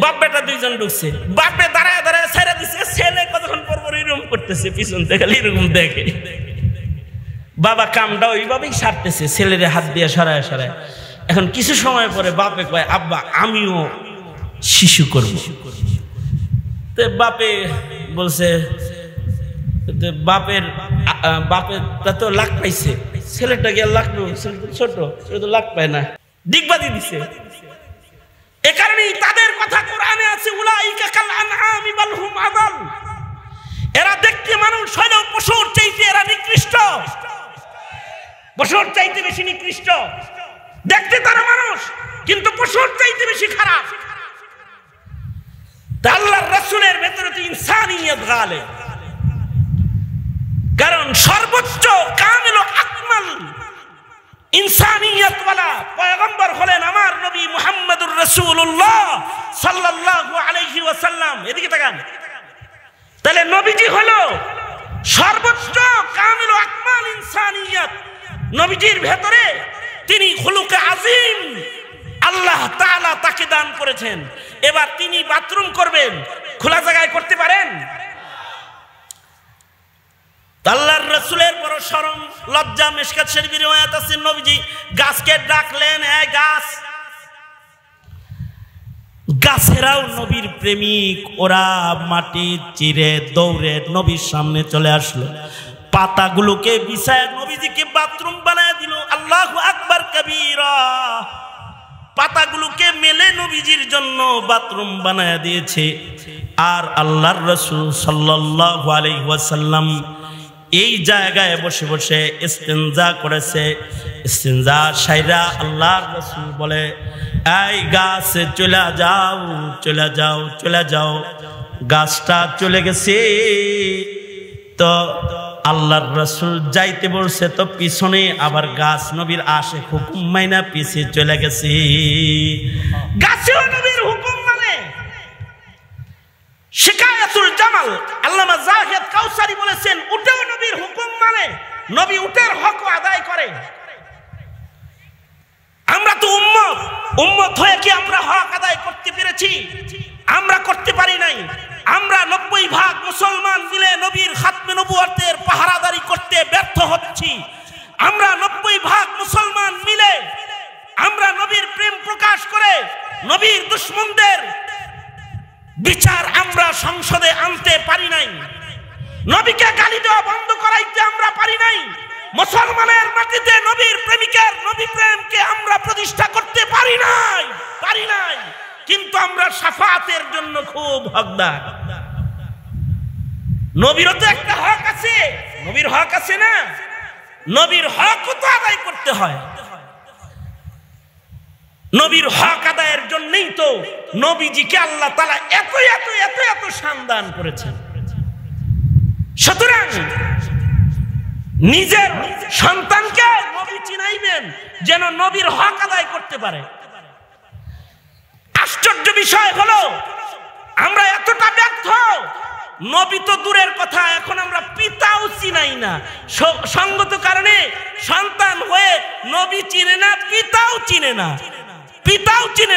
বাপ বেটা দুইজন ঢুকছে, বাপে দাঁড়ায় দাঁড়ায় ছেড়ে দিচ্ছে, ছেলে কতক্ষণ পর পর এরকম করতেছে, পিছন থেকে এরকম দেখে। বাবা কামটা ওইভাবেই সারতেছে, ছেলের হাত দিয়ে সরায় সরায়। এখন কিছু সময় পরে বাপে কয়, আব্বা আমিও শিশু করব। তো বাপে বলছে, বাপের তো লাখ পাইছে, ছেলেটা গিয়ে লাখ ছোট, ছেলে তো লাখ পায় না, দিগবাজি দিছে। এ কারণেই তাদের কথা কোরআনে আছে, উলাইকা কাল আনআমি বাল হুম আযাল। এরা দেখতে মানুষ হলেও পশুর চাইতে এরা নিকৃষ্ট, পশুর চাইতে বেশি নিকৃষ্ট। দেখতে তারা মানুষ কিন্তু পশুর চাইতে বেশি খারাপ। আল্লাহর রাসূলের ভেতরে তো ইনসানিয়ত গালেব, কারণ সর্বোচ্চ কামিল ও আকমাল ইনসানিয়তওয়ালা পয়গম্বর হলেন আমার নবী মুহাম্মদুর রাসূলুল্লাহ সাল্লাল্লাহু আলাইহি ওয়াসাল্লাম। এদিকে তাকান। তাহলে নবীজি হলো সর্বোচ্চ কামিল আকমাল ইনসানিয়ত। নবীজির ভেতরে তিনি খুলুকে আজিম আল্লাহ তাআলা তাকে দান করেছেন। এবার তিনি বাথরুম করবেন, খোলা জায়গায় করতে পারেন? আল্লাহর রাসূলের বড় শরম লজ্জা। মিশকাত শরীফের riwayat আছে, নবীজি গাছকে ডাকলেন, এই গাছ। গাছেরাও নবীর প্রেমিক, ওরা মাটি চিরে দৌড়ে নবীর সামনে চলে আসলো, পাতাগুলোকে বিছায় নবীজিকে বাথরুম বানায় দিল। আল্লাহু আকবার কবীরা। পাতাগুলোকে মেলে নবীজির জন্য বাথরুম বানায় দিয়েছে। আর আল্লাহর রাসূল সাল্লাল্লাহু আলাইহি ওয়াসাল্লাম এই জায়গায় বসে বসে ইস্তেনজা করেছে। ইস্তেনজা সাইরা আল্লাহর রাসূল বলে, এই গাছ চলে যাও, চলে যাও, চলে যাও। গাছটা চলে গেছে। তো আল্লাহর রাসূল যাইতে বলছে, তো পিছনে আবার গাছ নবীর আশে হুকুম মাইনা পিছে চলে গেছে। গাছেও নবীর হুকুম মানে। শিকায়াতুল জামাল আল্লামা জাহিদ কাউসারি বলেছেন, উটেও নবীর হুকুম মানে, নবী উটের হক আদায় করে। আমরা তো উম্মত হয়ে কি আমরা হক আদায় করতে পেরেছি? আমরা করতে পারি নাই। আমরা 90% মুসলমান মিলে নবীর খাতমে নবুয়তের পাহারাদারি করতে ব্যর্থ হচ্ছি। আমরা 90% মুসলমান মিলে আমরা নবীর প্রেম প্রকাশ করে নবীর দুশমনদের বিচার আমরা সংসদে আনতে পারি নাই। নবীকে গালি দেওয়া বন্ধ করাইতে আমরা পারি নাই। মুসলমানের মাটিতে নবীর প্রেমিকের নবী প্রেমকে আমরা প্রতিষ্ঠা করতে পারি নাই। কিন্তু আমরা শাফাতের জন্য খুব হকদার। নবীরও তো একটা হক আছে, নবীর হক আছে না? নবীর হক তো আদায় করতে হয়। নবীর হক আদায়ের জন্যই তো নবীজিকে আল্লাহ তাআলা এত এত এত এত শান দান করেছেন। সুতরাং নিজের সন্তানকে নবী চিনাইবেন যেন নবীর হক আদায় করতে পারে। আশ্চর্য বিষয় হলো আমরা এতটা ব্যর্থ, নবী তো দূরের কথা, এখন আমরা পিতাও চিনাই না। সঙ্গত কারণে সন্তান হয়ে নবী চিনে না, পিতাও চিনে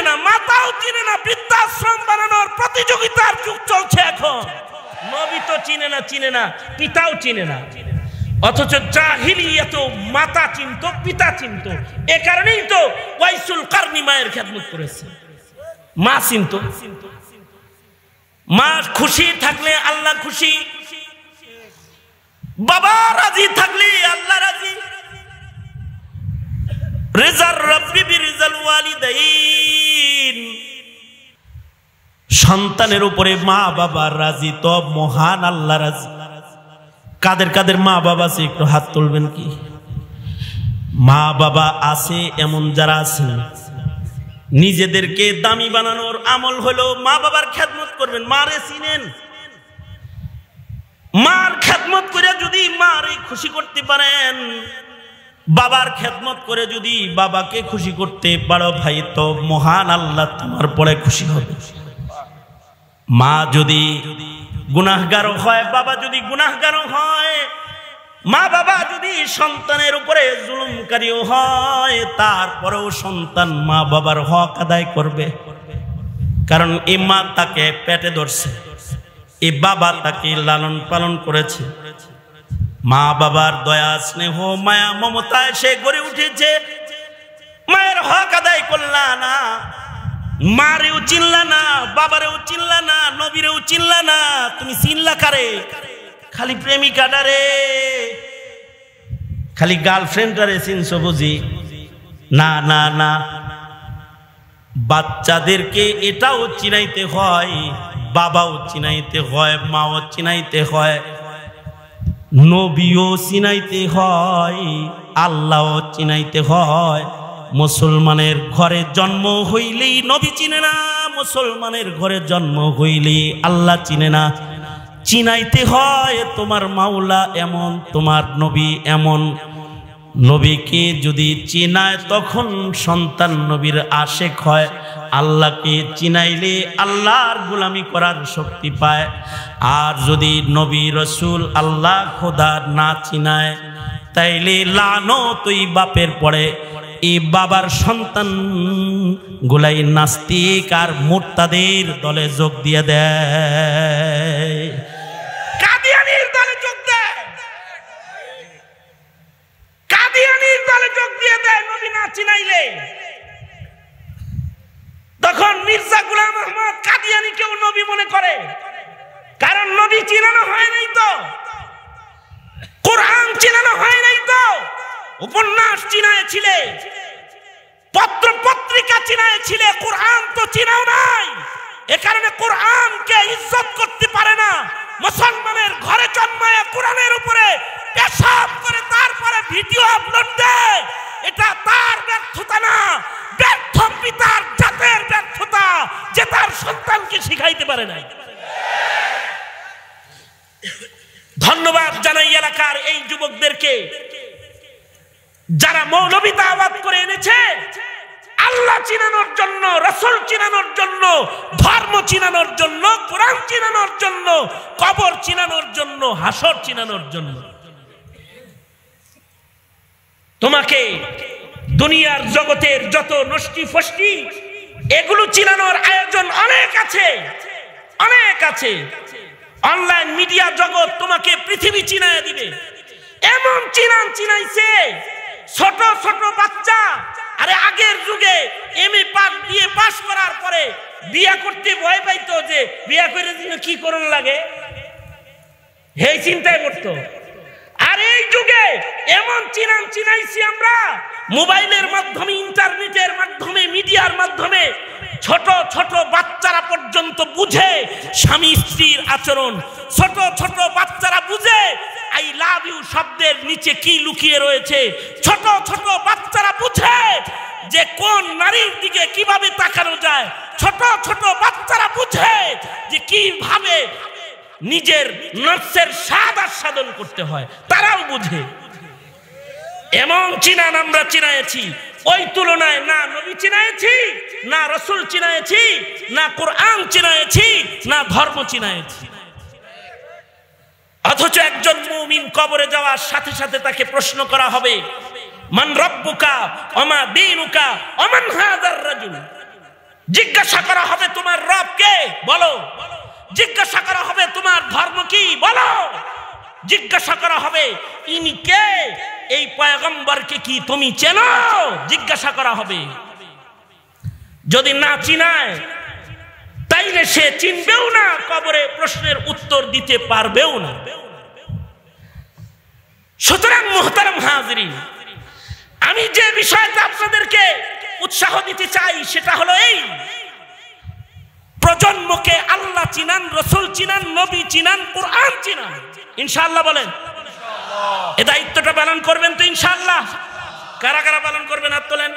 না, মাতাও চিনে না। বৃদ্ধাশ্রম বানানোর প্রতিযোগিতার যুগ চলছে এখন। নবী তো চিনে না, পিতাও চিনে না। অথচ জাহিলিয়াত মাতা চিনত, পিতা চিনত। এ কারণেই তো ওয়াইসুল কারনি মায়ের খেদমত করেছে। মা চিনত। মা খুশি থাকলে আল্লাহ খুশি, বাবা রাজি থাকলে আল্লাহ রাজি। রিজার রাব্বি বিরিজাল ওয়ালিদাইন। সন্তানের উপরে মা বাবা রাজি তো মহান আল্লাহ রাজি। কাদের কাদের মা বাবা আছে একটু হাত তুলবেন কি? মা বাবা আছে এমন যারা আছেন, নিজেদেরকে দামি বানানোর আমল হলো মা বাবার খেদমত করবেন। মারে চিনেন, মার খেদমত করে যদি মারে খুশি করতে পারেন, বাবার খেদমত করে যদি বাবাকে খুশি করতে পারো ভাই, তো মহান আল্লাহ তোমার পরে খুশি হবে। মা যদি গুনাহগার হয়, বাবা যদি গুনাহগার হয়, মা বাবা যদি সন্তানের উপরে জুলুমকারীও হয়, তারপরেও সন্তান মা বাবার হক আদায় করবে। কারণ এই মা তাকে পেটে ধরছে, এই বাবা তাকে লালন পালন করেছে। মা বাবার দয়া স্নেহ মায়া মমতায় সে গড়ে উঠেছে। মায়ের হক আদায় করলা না, মারেও চিনলা না, বাবারেও চিনলা না, নবীরেও চিনলা না, তুমি চিনলা কারে? খালি প্রেমিকাটারে, খালি গার্লফ্রেন্ডটারে চিনছো বুঝি? না না না, বাচ্চাদেরকে এটাও চিনাইতে হয়, বাবাও চিনাইতে হয়, মাও চিনাইতে হয়, নবীও চিনাইতে হয়, আল্লাহও চিনাইতে হয়। মুসলমানের ঘরে জন্ম হইলেই নবী চিনে না, মুসলমানের ঘরে জন্ম হইলেই আল্লাহ চিনে না। চিনাইতে হয় তোমার মাওলা এমন, তোমার নবী এমন। নবীকে যদি চিনায় তখন সন্তান নবীর আশেক হয়। আল্লাহকে চিনাইলে আল্লাহর গোলামি করার শক্তি পায়। আর যদি নবী রসুল আল্লাহ খোদা না চিনায় তাইলে লানত ওই বাপের পড়ে। এই বাবার সন্তান গুলাই নাস্তিক আর মুরতাদের দলে যোগ দিয়ে দেয়, কাদিয়ানির দলে যোগ দেয়, কাদিয়ানির দলে যোগ দিয়ে দেয় নবী না চিনাইলে। তখন মির্জা গোলাম আহমদ কাদিয়ানিকেও নবী মনে করে, কারণ নবী চিনানো হয় নাই তো, কোরআন চিনানো হয় নাই তো, উপন্যাস চিনাইছিলে, পত্র পত্রিকা চিনাইছিলে, কোরআন তো চিনাও নাই। এ কারণে কোরআনকে ইজ্জত করতে পারে না। মুসলমানের ঘরে জন্মায় কোরআনের উপরে পেশাব করে তারপরে ভিডিও আপলোড দেয়, এটা তার ব্যর্থতা না, ব্যর্থ পিতার জাতের ব্যর্থতা যে তার সন্তানকে শিখাইতে পারে নাই। ধন্যবাদ জানাই এলাকার এই যুবকদেরকে যারা মৌলবী দাওয়াত করে এনেছে আল্লাহ চিনানোর জন্য, রাসূল চিনানোর জন্য, ধর্ম চিনানোর জন্য, কোরআন চিনানোর জন্য, কবর চিনানোর জন্য, হাসর চিনানোর জন্য। তোমাকে দুনিয়ার জগতের যত নষ্টি ফষ্টি এগুলো চিনানোর আয়োজন অনেক আছে, অনেক আছে। অনলাইন মিডিয়া জগৎ তোমাকে পৃথিবী চিনায় দিবে। এমন চিনাইছে ছোট ছোট বাচ্চা। আরে আগের যুগে এমএ পাস বিএ পাস করার পরে বিয়া করতে ভয় পাইতো, যে বিয়া করে কি করণ লাগে এই চিন্তায় পড়তো। আর এই যুগে এমন চিনাইছি আমরা মোবাইলের মাধ্যমে, ইন্টারনেটের মাধ্যমে, মিডিয়ার মাধ্যমে ছোট ছোট বাচ্চারা পর্যন্ত বুঝে স্বামী স্ত্রীর আচরণ। ছোট ছোট বাচ্চারা বুঝে আই লাভ ইউ শব্দের নিচে কি লুকিয়ে রয়েছে। ছোট ছোট বাচ্চারা বুঝে যে কোন নারীর দিকে কিভাবে তাকানো যায়। ছোট ছোট বাচ্চারা বুঝে যে কিভাবে নিজের নফসের স্বাদ আস্বাদন করতে হয়, তারাও বুঝে। এমন চিনান আমরা চিনাইছি, ওই তুলনায় না নবী চিনাইছি, না রাসূল চিনাইছি, না কোরআন চিনাইছি, না ধর্ম চিনাইছি। অথচ একজন মুমিন কবরে যাওয়ার সাথে সাথে তাকে প্রশ্ন করা হবে, মান রব্বুকা ওমা দীনুকা ওমান হাযার রাজুল। জিজ্ঞাসা করা হবে তোমার রব কে, বলো। জিজ্ঞাসা করা হবে তোমার ধর্ম কি, বলো। জিজ্ঞাসা করা হবে ইনি কে, এই পয়গম্বরকে কি তুমি চেনো, জিজ্ঞাসা করা হবে। যদি না চিনায় তাইলে সে চিনবেও না, কবরে প্রশ্নের উত্তর দিতে পারবেও না। সুতরাং মুহতারাম হাজিরিন, আমি যে বিষয়টা আপনাদেরকে উৎসাহ দিতে চাই সেটা হলো এই, প্রজন্মকে আল্লাহ চিনান, রাসূল চিনান, নবী চিনান, কোরআন চিনান। ইনশাআল্লাহ বলেন। এই দায়িত্বটা পালন করবেন তো ইনশাআল্লাহ? কারা কারা পালন করবেন হাত তোলেন।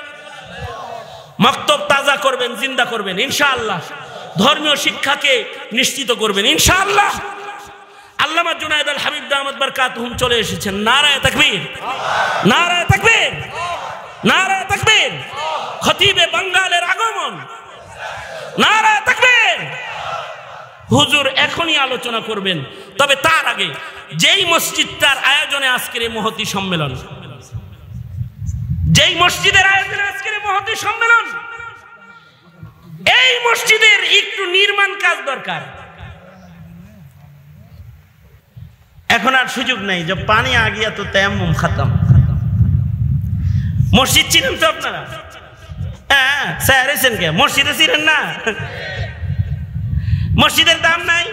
মক্তব তাজা করবেন, জিন্দা করবেন ইনশাআল্লাহ। ধর্মীয় শিক্ষাকে নিশ্চিত করবেন ইনশাআল্লাহ। আল্লামা জুনায়েদ আল হাবিব দামাত বারকাতুহুম চলে এসেছেন। নারায়ে তাকবীর, নারায়ে তাকবীর, নারায়ে তাকবীর। খতিবে বাঙ্গালের আগমন, নারায়ে তাকবীর। হুজুর এখনই আলোচনা করবেন, তবে তার আগে যেই মসজিদটার আয়োজনে আজকের এই মহতী সম্মেলন, যেই মসজিদের আয়োজনে আজকের এই মহতী সম্মেলন, এই মসজিদের একটু নির্মাণ কাজ দরকার। এখন আর সুযোগ নেই যে পানি আগিয়া তো তায়াম্মুম খতম। মসজিদ চিনেন তো আপনারা? হ্যাঁ, স্যার এসেন কে? মসজিদে চিনেন না? মসজিদের দাম নাই?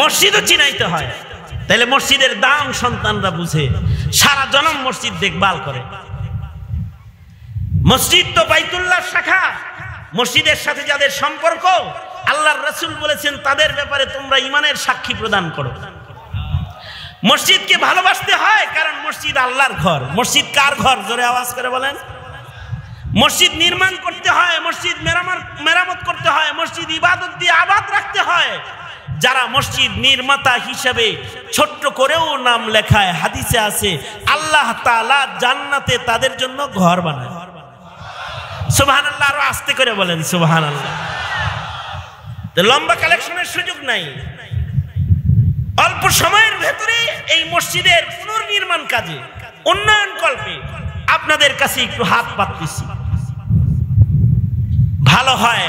মসজিদও চিনাইতে হয়। তাহলে মসজিদের দাম সন্তানরা বুঝে, সারা জনম মসজিদ দেখভাল করে। মসজিদ তো বাইতুল্লাহ শাখা। মসজিদের সাথে যাদের সম্পর্ক, আল্লাহর রাসূল বলেছেন তাদের ব্যাপারে তোমরা ঈমানের সাক্ষী প্রদান করো। মসজিদকে ভালোবাসতে হয়, কারণ মসজিদ আল্লাহর ঘর। মসজিদ কার ঘর? জোরে আওয়াজ করে বলেন। মসজিদ নির্মাণ করতে হয়, মসজিদ মেরামত করতে হয়, মসজিদ ইবাদত দিয়ে আবাদ রাখতে হয়। যারা মসজিদ নির্মাতা হিসেবে ছোট্ট করেও নাম লেখায়, হাদিসে আছে আল্লাহ তাআলা জান্নাতে তাদের জন্য ঘর বানায়। সুবহানাল্লাহ, আরো আস্তে করে বলেন সুবহানাল্লাহ। লম্বা কালেকশনের সুযোগ নাই, অল্প সময়ের ভেতরে এই মসজিদের পুনর্নির্মাণ কাজে, উন্নয়ন কল্পে আপনাদের কাছে একটু হাত পাততেছি। ভালো হয়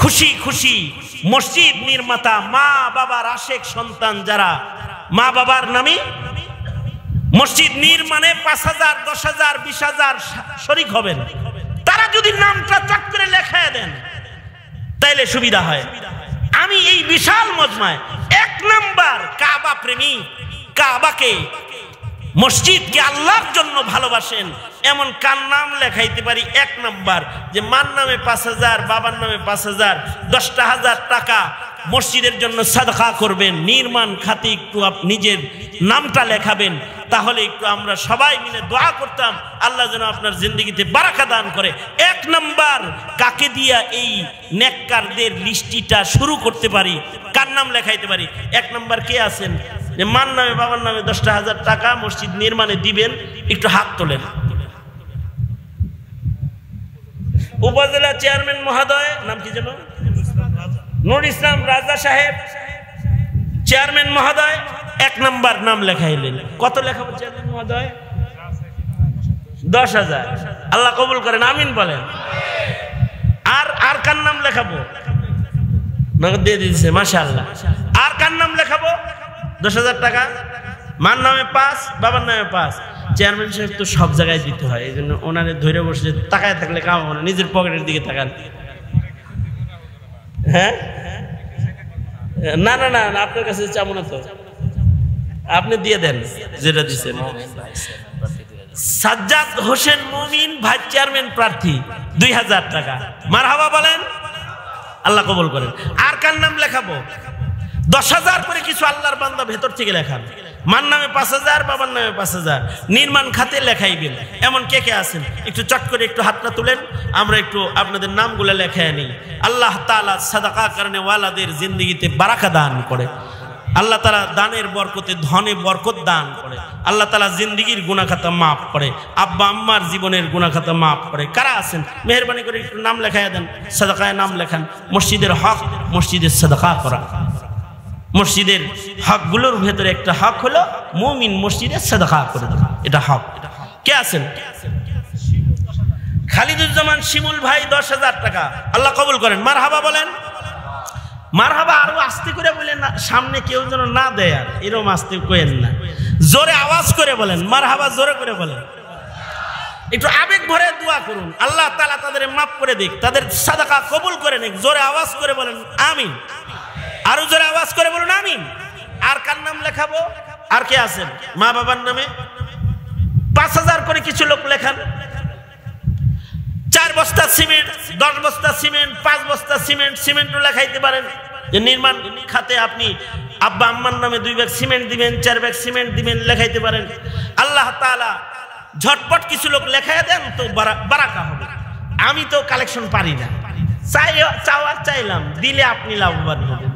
খুশি খুশি মসজিদ নির্মাতা মা বাবার আশেক সন্তান যারা মা বাবার নামে মসজিদ নির্মাণে 5,000, 10,000, 20,000 শরীক হবেন, তারা যদি নামটা চট করে লেখায় দেন তাইলে সুবিধা হয়। আমি এই বিশাল মজমায় 1 নাম্বার কাবা প্রেমী, কাবাকে মসজিদকে আল্লাহর জন্য ভালোবাসেন এমন কার নাম লেখাইতে পারি? 1 নাম্বার যে মার নামে 5,000, বাবার নামে 5,000, 10,000 টাকা মসজিদের জন্য সাদকা করবেন, নির্মাণ খাতে একটু নিজের নামটা লেখাবেন, তাহলে একটু আমরা সবাই মিলে দোয়া করতাম আল্লাহ যেন আপনার জিন্দেগিতে বারাকা দান করে। 1 নাম্বার কাকে দিয়া এই নেককারদের লিস্টিটা শুরু করতে পারি, কার নাম লেখাইতে পারি? 1 নাম্বার কে আছেন যে মার নামে বাবার নামে 10,000 টাকা মসজিদ নির্মাণে দিবেন? একটু হাত তোলেন। উপজেলা চেয়ারম্যান মহোদয়, নাম কি যেন? নুর ইসলাম রাজা সাহেব, চেয়ারম্যান মহোদয় 1 নাম্বার নাম লেখাইলেন। কত লেখাবো চেয়ারম্যান মহোদয়? 10,000। আল্লাহ কবুল করেন, আমিন বলেন। আর কার নাম লেখাবো? নগদ দিয়ে দিয়েছে, মাশাআল্লাহ। আর কার নাম লেখাবো? 10,000 টাকা। মার নামে 5, বাবার নামে 5। চেয়ারম্যান সাহেব তো সব জায়গায় দিতে হয়, এই জন্য ওনারে ধরে বসে তাকায় থাকলে কাম হবে না, নিজের পকেটের দিকে তাকান। হ্যাঁ, না না না, আপনার কাছে চাবো না তো, আপনি দিয়ে দেন যেটা দিচ্ছেন। সাজ্জাদ হোসেন মুমিন ভাই চেয়ারম্যান প্রার্থী, 2,000 টাকা। মারহাবা বলেন, আল্লাহ কবুল করেন। আর কার নাম লেখাবো? 10,000 করে কিছু আল্লাহর বান্দা ভেতর থেকে লেখান। মার নামে 5,000, বাবার নামে 5,000 নির্মাণ খাতে লেখাইবেন। এমন কে কে আছেন? একটু চট করে একটু হাতটা তুলেন, আমরা একটু আপনাদের নামগুলো লেখায় নিই। আল্লাহ তাআলা সাদাকা করনে ওয়ালাদের জিন্দেগিতে বারাকা দান করে। আল্লাহ তাআলা দানের বরকতে ধনে বরকত দান করে। আল্লাহ তাআলা জিন্দেগির গুনাহ খাতা মাফ করে, আব্বা আম্মার জীবনের গুনাহ খাতা মাফ করে। কারা আছেন মেহেরবানি করে একটু নাম লেখায় দেন, সাদাকায় নাম লেখান। মসজিদের হক, মসজিদের সাদাকা করা। মসজিদের হকগুলোর ভেতরে একটা হক হলো মুমিন মসজিদে সাদাকা করে দেবে, এটা হক। কে আছেন? খালিদুজ্জামান শিমুল ভাই 10,000 টাকা, আল্লাহ কবুল করেন। মারহাবা বলেন, মারহাবা। আরো আস্তে করে বলেন, সামনে কেউ যেন না দেয়, আর এরকম আস্তে কইেন না, জোরে আওয়াজ করে বলেন মারহাবা, জোরে করে বলেন। একটু আবেগ ভরে দোয়া করুন, আল্লাহ তাআলা তাদের মাফ করে দিক, তাদের সাদাকা কবুল করে নিক। জোরে আওয়াজ করে বলেন আমিন, আরো জোরে আওয়াজ করে বলুন আমিন। আর কার নাম লেখাবো? আর কে আছেন? মা বাবার নামে 5,000 করে কিছু লোক লেখান। 4 বস্তা সিমেন্ট, 10 বস্তা সিমেন্ট, 5 বস্তা সিমেন্ট, সিমেন্টও লেখাইতে পারেন। যে নির্মাণ খাতে আপনি আব্বা আম্মার নামে 2 ব্যাগ সিমেন্ট দিবেন, 4 ব্যাগ সিমেন্ট দিবেন, লেখাইতে পারেন। আল্লাহ তাআলা ঝটপট কিছু লোক লেখায় দেন তো বারাকা হবে। আমি তো কালেকশন পারি না, চাইলাম, দিলে আপনি লাভবান হবেন।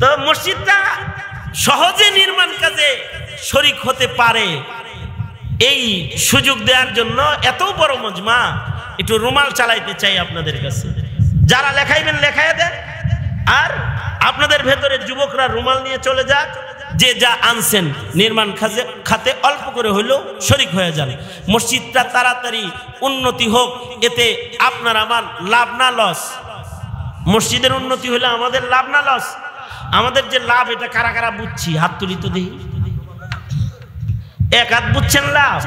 তো মসজিদটা সহজে নির্মাণ কাজে শরীক হতে পারে, এই সুযোগ দেওয়ার জন্য এত বড় মজমা একটু রুমাল চালাইতে চাই আপনাদের কাছে। যারা লেখাইবেন লেখায় দেন, আর আপনাদের ভেতরে যুবকরা রুমাল নিয়ে চলে যাক, যে যা আনছেন নির্মাণ খাতে অল্প করে হইলেও শরীক হয়ে যান। মসজিদটা তাড়াতাড়ি উন্নতি হোক, এতে আপনার আমার লাভ না লস? মসজিদের উন্নতি হলে আমাদের লাভ না লস? আমাদের যে লাভ, এটা কারা কারা বুঝছি? হাত তুলি তো দেখি। 1 হাত বুঝছেন লাভ,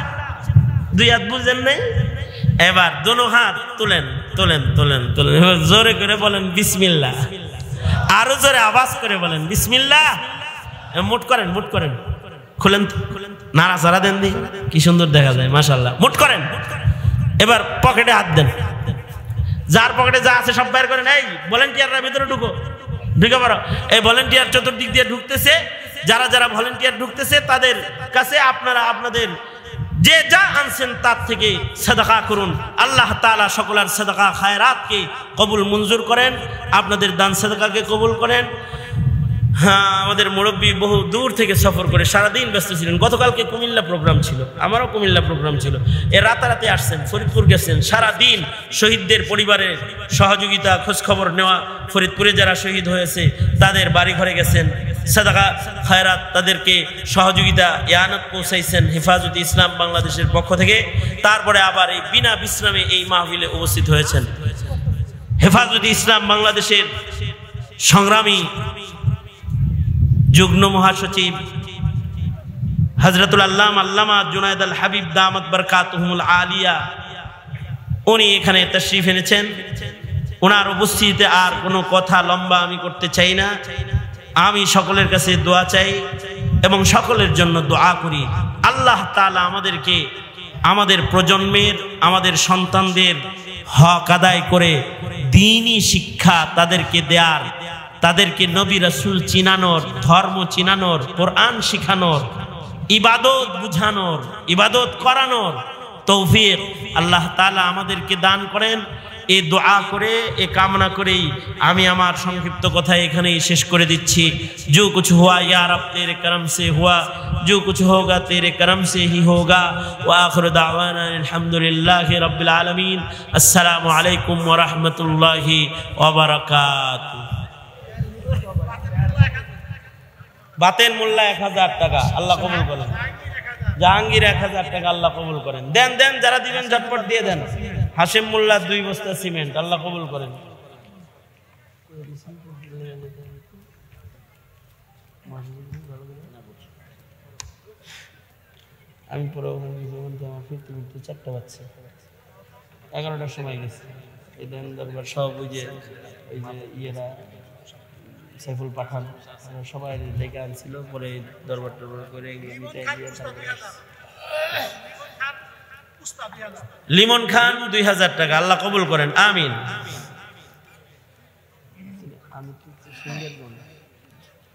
2 হাত বুঝেন নাই? এবার দোনো হাত তুলেন, তোলেন তোলেন তোলেন, জোরে করে বলেন বিসমিল্লাহ। আরো জোরে আওয়াজ করে বলেন বিসমিল্লাহ। মুট করেন, মুট করেন, খুলেন, নাড়াচাড়া দেন, দি কি সুন্দর দেখা যায়, মাশাআল্লাহ। মুট করেন। এবার পকেটে হাত দেন, যার পকেটে যা আছে সব বের করেন। এই ভলেন্টিয়াররা ভিতরে ঢুকো, ঢুকে পারো। এই ভলেন্টিয়ার চতুর্দিক দিয়ে ঢুকতেছে, যারা যারা ভলেন্টিয়ার ঢুকতেছে তাদের কাছে আপনারা আপনাদের যে যা আনছেন তার থেকে সাদাকা করুন। আল্লাহ তাআলা সকলের সাদাকা খায়রাতকে কবুল মঞ্জুর করেন, আপনাদের দান সাদাকাকে কবুল করেন। হ্যাঁ, আমাদের মুরব্বী বহু দূর থেকে সফর করে সারাদিন ব্যস্ত ছিলেন। গতকালকে কুমিল্লা প্রোগ্রাম ছিল, আমারও কুমিল্লা প্রোগ্রাম ছিল। এ রাতারাতি আসছেন, ফরিদপুর গেছেন, সারাদিন শহীদদের পরিবারের সহযোগিতা খোঁজখবর নেওয়া, ফরিদপুরে যারা শহীদ হয়েছে তাদের বাড়ি ঘরে গেছেন, সাদাকা খায়রাত তাদেরকে সহযোগিতা ইয়ানত পৌঁছাইছেন হেফাজতে ইসলাম বাংলাদেশের পক্ষ থেকে। তারপরে আবার এই বিনা বিশ্রামে এই মাহফিলে উপস্থিত হয়েছেন। হেফাজতে ইসলাম বাংলাদেশের সংগ্রামী যুগ্ম মহাসচিব হযরতুল আল্লামা জুনায়েদ আল হাবিব দামাত বারকাতুহুমুল আলিয়া, উনি এখানে তাশরীফ এনেছেন। ওনার উপস্থিতিতে আর কোনো কথা লম্বা আমি করতে চাই না। আমি সকলের কাছে দোয়া চাই এবং সকলের জন্য দোয়া করি। আল্লাহ তাআলা আমাদেরকে আমাদের প্রজন্মের, আমাদের সন্তানদের হক আদায় করে দ্বীনি শিক্ষা তাদেরকে দেয়ার, তাদেরকে নবী রাসূল চিনানোর, ধর্ম চিনানোর, কোরআন শিখানোর, ইবাদত বুঝানোর, ইবাদত করানোর তৌফিক আল্লাহ তাআলা আমাদেরকে দান করেন। এই দোয়া করে, এ কামনা করেই আমি আমার সংক্ষিপ্ত কথা এখানেই শেষ করে দিচ্ছি। जो कुछ हुआ या रब तेरे करम से हुआ, जो कुछ होगा तेरे करम से ही होगा। व आखिर दावाना अल्हम्दुलिल्लाहि रब्बिल आलमीन। अस्सलामु अलैकुम व रहमतुल्लाहि व बाराकातुहू। বাতেন মোল্লা 1000 টাকা, আল্লাহ কবুল করেন। জাহাঙ্গীর 1000 টাকা, আল্লাহ কবুল করেন। দেন দেন, যারা দিবেন ঝটপট দিয়ে দেন। হাশেম মোল্লা 2 বস্তা সিমেন্ট, আল্লাহ কবুল করেন। আমি পরে ফিরতে 4টা বাজছে, 11টার সময় গেছি। এই দেন দরবার সব ওই যে ইয়েরা সাইফুল পাঠান সবাই ডেকে আনছিল, পরে দরবার টরবার করে লিমন খান 2000 টাকা, আল্লাহ কবুল করেন, আমিন। আমি